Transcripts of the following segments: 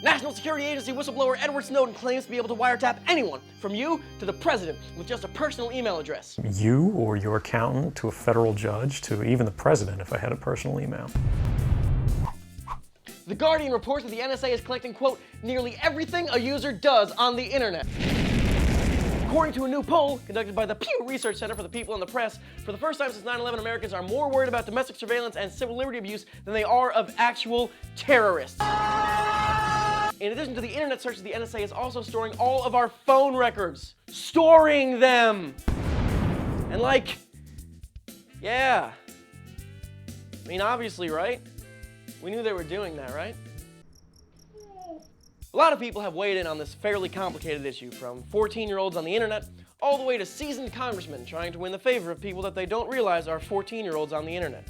National Security Agency whistleblower Edward Snowden claims to be able to wiretap anyone, from you to the president, with just a personal email address. You or your accountant to a federal judge to even the president if I had a personal email. The Guardian reports that the NSA is collecting, quote, nearly everything a user does on the internet. According to a new poll conducted by the Pew Research Center for the People and the Press, for the first time since 9/11, Americans are more worried about domestic surveillance and civil liberty abuse than they are of actual terrorists. In addition to the internet searches, the NSA is also storing all of our phone records. Storing them! And yeah. I mean, obviously, right? We knew they were doing that, right? A lot of people have weighed in on this fairly complicated issue, from 14-year-olds on the internet all the way to seasoned congressmen trying to win the favor of people that they don't realize are 14-year-olds on the internet.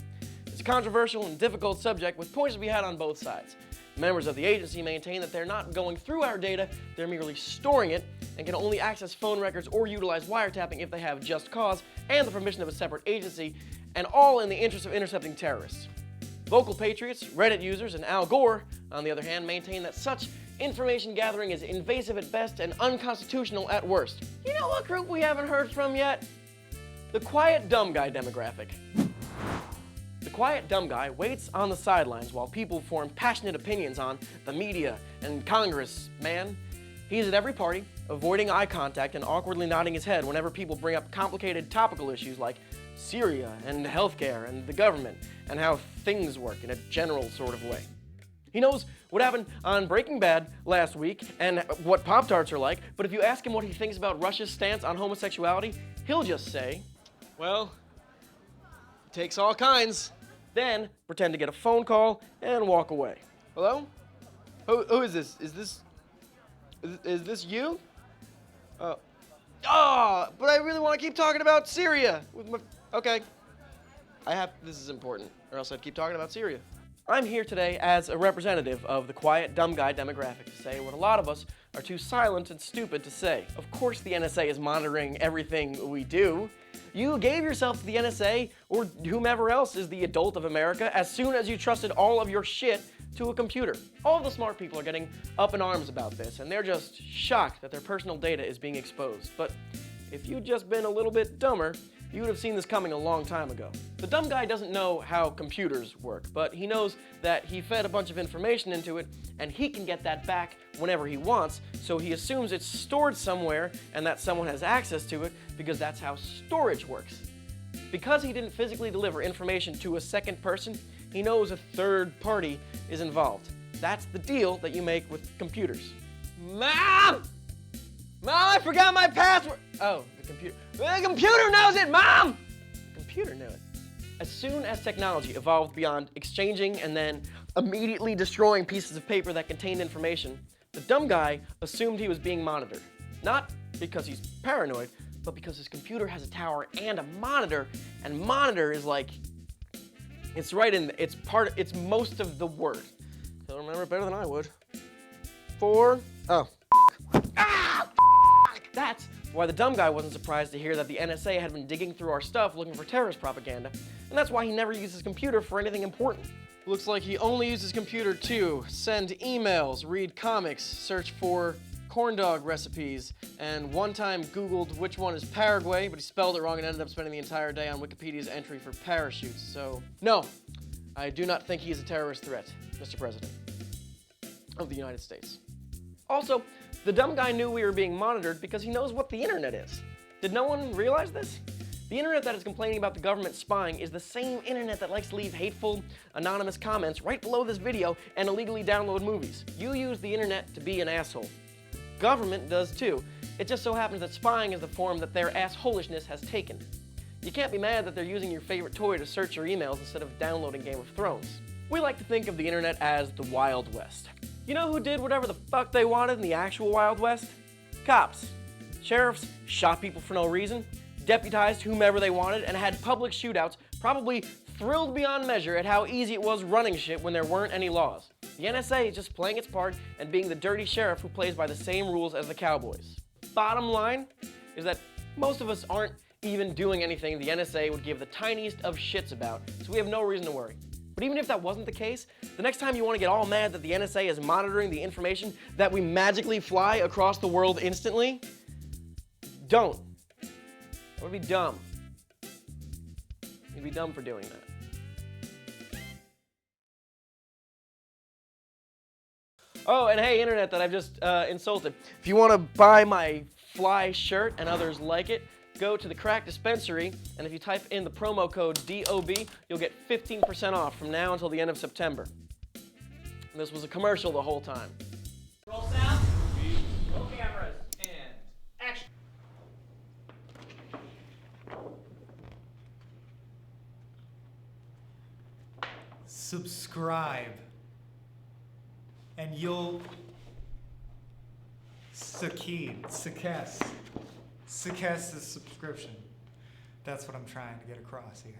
It's a controversial and difficult subject with points to be had on both sides. Members of the agency maintain that they're not going through our data, they're merely storing it, and can only access phone records or utilize wiretapping if they have just cause and the permission of a separate agency, and all in the interest of intercepting terrorists. Vocal patriots, Reddit users, and Al Gore, on the other hand, maintain that such information gathering is invasive at best and unconstitutional at worst. You know what group we haven't heard from yet? The quiet dumb guy demographic. The quiet dumb guy waits on the sidelines while people form passionate opinions on the media and Congress, man. He's at every party, avoiding eye contact and awkwardly nodding his head whenever people bring up complicated topical issues like Syria and healthcare and the government and how things work in a general sort of way. He knows what happened on Breaking Bad last week and what Pop-Tarts are like, but if you ask him what he thinks about Russia's stance on homosexuality, he'll just say, well, it takes all kinds. Then pretend to get a phone call and walk away. Hello? Who is this? Is this you? But I really want to keep talking about Syria. Okay. This is important, or else I'd keep talking about Syria. I'm here today as a representative of the quiet dumb guy demographic to say what a lot of us are too silent and stupid to say. Of course the NSA is monitoring everything we do. You gave yourself to the NSA, or whomever else is the adult of America, as soon as you trusted all of your shit to a computer. All of the smart people are getting up in arms about this, and they're just shocked that their personal data is being exposed. But if you'd just been a little bit dumber, you would have seen this coming a long time ago. The dumb guy doesn't know how computers work, but he knows that he fed a bunch of information into it, and he can get that back whenever he wants, so he assumes it's stored somewhere and that someone has access to it because that's how storage works. Because he didn't physically deliver information to a second person, he knows a third party is involved. That's the deal that you make with computers. Mom! Mom, I forgot my password! Oh, the computer knows it, Mom! The computer knew it. As soon as technology evolved beyond exchanging and then immediately destroying pieces of paper that contained information, the dumb guy assumed he was being monitored. Not because he's paranoid, but because his computer has a tower and a monitor, and monitor is like, it's most of the word. He'll remember it better than I would. That's why the dumb guy wasn't surprised to hear that the NSA had been digging through our stuff looking for terrorist propaganda, and that's why he never used his computer for anything important. Looks like he only used his computer to send emails, read comics, search for corn dog recipes, and one time Googled which one is Paraguay, but he spelled it wrong and ended up spending the entire day on Wikipedia's entry for parachutes. So, no, I do not think he is a terrorist threat, Mr. President of the United States. Also, the dumb guy knew we were being monitored because he knows what the internet is. Did no one realize this? The internet that is complaining about the government spying is the same internet that likes to leave hateful, anonymous comments right below this video and illegally download movies. You use the internet to be an asshole. Government does too. It just so happens that spying is the form that their assholishness has taken. You can't be mad that they're using your favorite toy to search your emails instead of downloading Game of Thrones. We like to think of the internet as the Wild West. You know who did whatever the fuck they wanted in the actual Wild West? Cops. Sheriffs shot people for no reason, deputized whomever they wanted, and had public shootouts, probably thrilled beyond measure at how easy it was running shit when there weren't any laws. The NSA is just playing its part and being the dirty sheriff who plays by the same rules as the cowboys. Bottom line is that most of us aren't even doing anything the NSA would give the tiniest of shits about, so we have no reason to worry. But even if that wasn't the case, the next time you want to get all mad that the NSA is monitoring the information that we magically fly across the world instantly, don't. That would be dumb. You'd be dumb for doing that. Oh, and hey, internet that I've just insulted. If you want to buy my fly shirt and others like it, go to the Crack Dispensary, and if you type in the promo code DOB, you'll get 15% off from now until the end of September. And this was a commercial the whole time. Roll sound. Roll cameras. And action. Subscribe. And you'll success is subscription. That's what I'm trying to get across here.